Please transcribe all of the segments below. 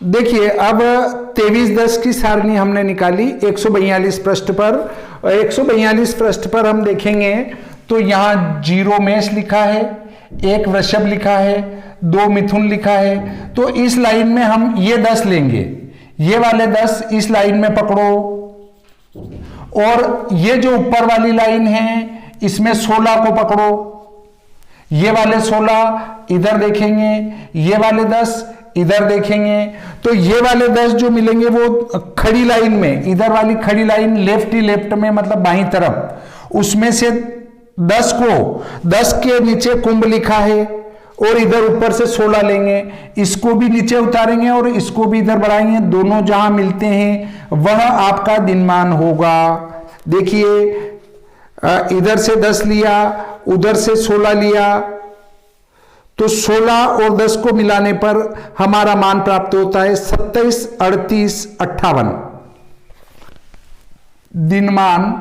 देखिए अब 23-10 की सारणी हमने निकाली 142 पृष्ठ पर। 142 पृष्ठ पर हम देखेंगे तो यहाँ 0 मेष लिखा है, 1 वृषभ लिखा है, 2 मिथुन लिखा है। तो इस लाइन में हम ये 10 लेंगे, ये वाले 10 इस लाइन में पकड़ो, और ये जो ऊपर वाली लाइन है इसमें 16 को पकड़ो, ये वाले 16 इधर देखेंगे, ये वाले 10 इधर देखेंगे। तो ये वाले 10 जो मिलेंगे वो खड़ी लाइन में, इधर वाली खड़ी लाइन लेफ्ट ही लेफ्ट में मतलब बाईं तरफ, उसमें से 10 को, 10 के नीचे कुंभ लिखा है और इधर ऊपर से 16 लेंगे, इसको भी नीचे उतारेंगे और इसको भी इधर बढ़ाएंगे, दोनों जहां मिलते हैं वह आपका दिनमान होगा। देखिए इधर से 10 लिया, उधर से 16 लिया, तो 16 और 10 को मिलाने पर हमारा मान प्राप्त होता है 27, 38, 58। दिनमान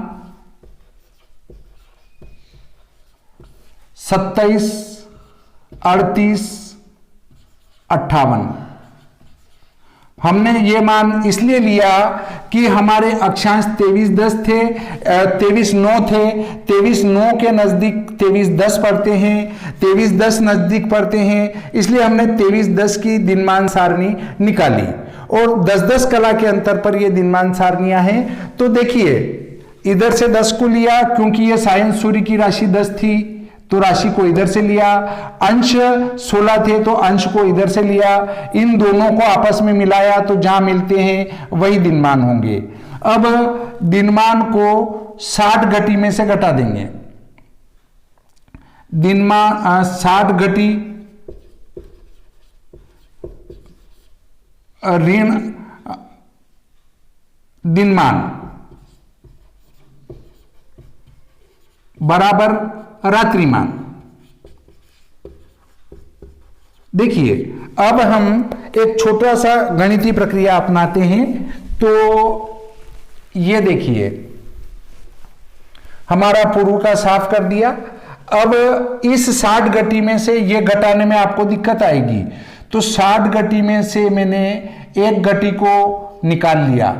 27, 38, 58। हमने ये मान इसलिए लिया कि हमारे अक्षांश 23-10 थे, 23-9 थे। 23-9 के नजदीक 23-10 पढ़ते हैं, 23-10 नजदीक पढ़ते हैं, इसलिए हमने 23-10 की दिनमान सारणी निकाली और 10-10 कला के अंतर पर ये दिनमान सारणियां हैं। तो देखिए इधर से 10 को लिया क्योंकि ये सायन सूर्य की राशि 10 थी तो राशि को इधर से लिया, अंश 16 थे तो अंश को इधर से लिया, इन दोनों को आपस में मिलाया तो जहां मिलते हैं वही दिनमान होंगे। अब दिनमान को 60 घटी में से घटा देंगे। दिनमान 60 घटी ऋण दिनमान बराबर रात्रिमान। देखिए अब हम एक छोटा सा गणितीय प्रक्रिया अपनाते हैं। तो ये देखिए हमारा पूर्व का साफ कर दिया। अब इस 60 घटी में से ये घटाने में आपको दिक्कत आएगी, तो 60 घटी में से मैंने एक घटी को निकाल लिया।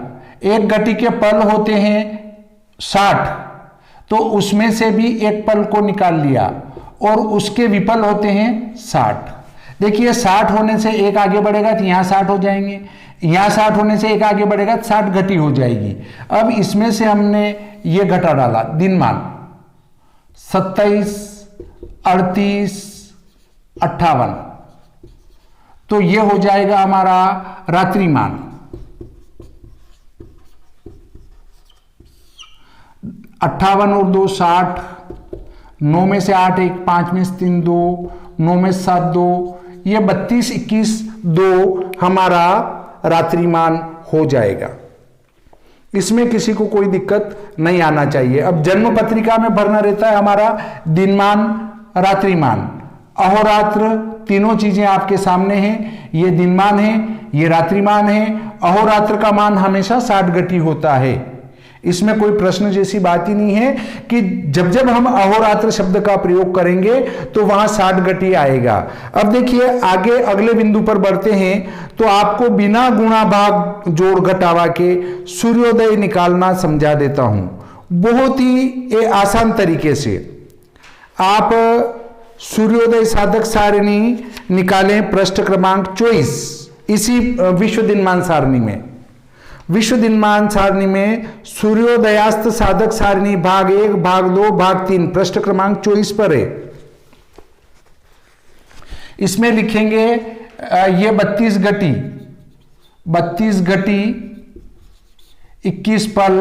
एक घटी के पल होते हैं 60, तो उसमें से भी एक पल को निकाल लिया और उसके विपल होते हैं 60। देखिए 60 होने से एक आगे बढ़ेगा तो यहां 60 हो जाएंगे, यहां 60 होने से एक आगे बढ़ेगा तो 60 घटी हो जाएगी। अब इसमें से हमने ये घटा डाला दिनमान 27, 38, 58, तो ये हो जाएगा हमारा रात्रिमान। 58 और 2 60, 9 में से 8 1, 5 में से 3 2, 9 में से 7 2, ये 32, 21, 2 हमारा रात्रिमान हो जाएगा। इसमें किसी को कोई दिक्कत नहीं आना चाहिए। अब जन्म पत्रिका में भरना रहता है हमारा दिनमान, रात्रिमान, अहोरात्र, तीनों चीजें आपके सामने हैं। ये दिनमान है, ये रात्रिमान है। अहोरात्र का मान हमेशा 60 घटी होता है, इसमें कोई प्रश्न जैसी बात ही नहीं है कि जब जब हम अहोरात्र शब्द का प्रयोग करेंगे तो वहां 60 घटी आएगा। अब देखिए आगे अगले बिंदु पर बढ़ते हैं तो आपको बिना गुणा भाग जोड़ घटावा के सूर्योदय निकालना समझा देता हूं। बहुत ही आसान तरीके से आप सूर्योदय साधक सारणी निकालें। पृष्ठ क्रमांक 24 इसी विश्व दिनमान सारणी में, विश्व दिनमान सारणी में सूर्योदयास्त साधक सारणी भाग 1, भाग 2, भाग 3 पृष्ठ क्रमांक 24 पर है। इसमें लिखेंगे ये 32 घटी, 32 घटी, 21 पल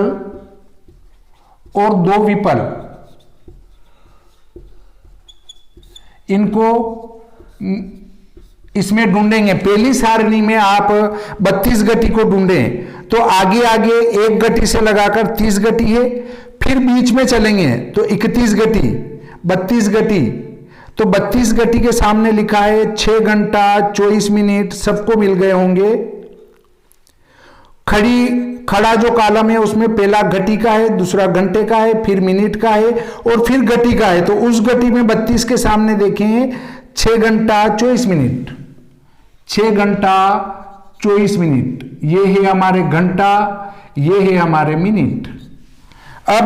और 2 विपल, इनको इसमें ढूंढेंगे। पहली सारणी में आप 32 घटी को ढूंढें तो आगे आगे एक घटी से लगाकर 30 घटी है, फिर बीच में चलेंगे तो 31 घटी, 32 घटी, तो 32 घटी के सामने लिखा है 6 घंटा 24 मिनट, सबको मिल गए होंगे। खड़ा जो कॉलम है उसमें पहला घटी का है, दूसरा घंटे का है, फिर मिनट का है और फिर घटी का है। तो उस घटी में 32 के सामने देखें 6 घंटा 24 मिनट, 6 घंटा 24 मिनट, ये है हमारे घंटा, ये है हमारे मिनट। अब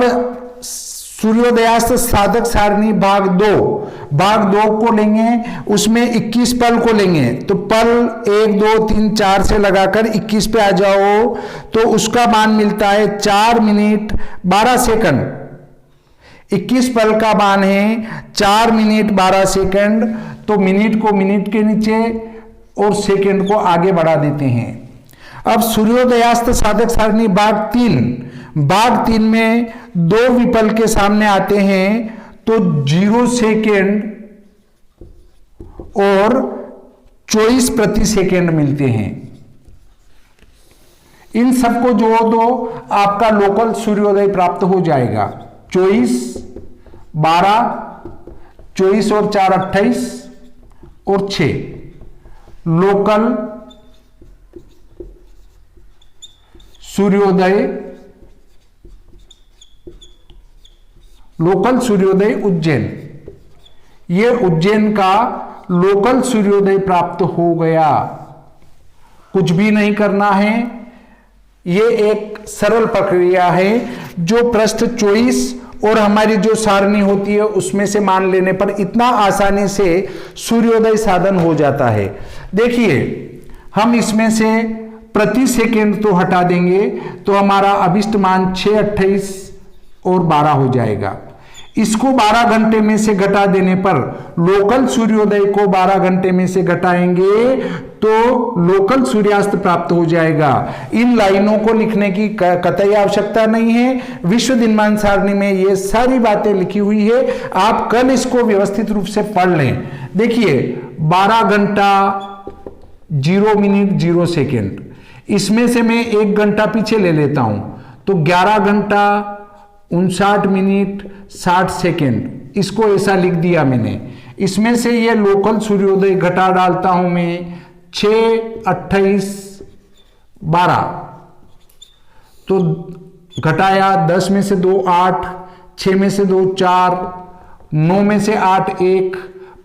सूर्योदयास्त साधक सारणी भाग दो को लेंगे, उसमें 21 पल को लेंगे। तो पल 1 2 3 4 से लगाकर 21 पे आ जाओ तो उसका मान मिलता है 4 मिनट 12 सेकंड। 21 पल का मान है 4 मिनट 12 सेकंड। तो मिनट को मिनट के नीचे और सेकंड को आगे बढ़ा देते हैं। अब सूर्योदयास्त साधक सारणी भाग 3 में 2 विपल के सामने आते हैं तो 0 सेकेंड और 24 प्रति सेकेंड मिलते हैं। इन सबको जोड़ दो, आपका लोकल सूर्योदय प्राप्त हो जाएगा। 24 12 24 और 4 28 और 6 लोकल सूर्योदय उज्जैन। ये उज्जैन का लोकल सूर्योदय प्राप्त हो गया। कुछ भी नहीं करना है, ये एक सरल प्रक्रिया है जो पृष्ठ 24 और हमारी जो सारणी होती है उसमें से मान लेने पर इतना आसानी से सूर्योदय साधन हो जाता है। देखिए, हम इसमें से प्रति सेकेंड तो हटा देंगे तो हमारा अभिष्ट मान 6 28 और 12 हो जाएगा। इसको 12 घंटे में से घटा देने पर लोकल सूर्योदय को 12 घंटे में से घटाएंगे तो लोकल सूर्यास्त प्राप्त हो जाएगा। इन लाइनों को लिखने की कतई आवश्यकता नहीं है। विश्व दिनमान सारणी में ये सारी बातें लिखी हुई है, आप कल इसको व्यवस्थित रूप से पढ़ लें। देखिए, 12 घंटा 0 मिनट 0 सेकेंड, इसमें से मैं 1 घंटा पीछे ले लेता हूं तो 11 घंटा 59 मिनट 60 सेकेंड, इसको ऐसा लिख दिया मैंने। इसमें से ये लोकल सूर्योदय घटा डालता हूं मैं 6 28 12, तो घटाया 10 में से 2 8, 6 में से 2 4, 9 में से 8 1,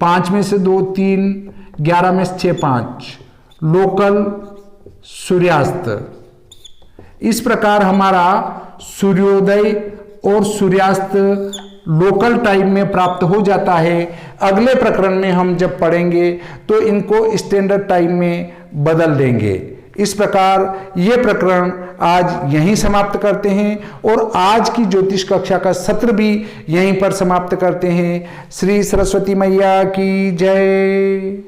5 में से 2 3, 11 में से 6 5 लोकल सूर्यास्त। इस प्रकार हमारा सूर्योदय और सूर्यास्त लोकल टाइम में प्राप्त हो जाता है। अगले प्रकरण में हम जब पढ़ेंगे तो इनको स्टैंडर्ड टाइम में बदल देंगे। इस प्रकार ये प्रकरण आज यहीं समाप्त करते हैं और आज की ज्योतिष कक्षा का सत्र भी यहीं पर समाप्त करते हैं। श्री सरस्वती मैया की जय।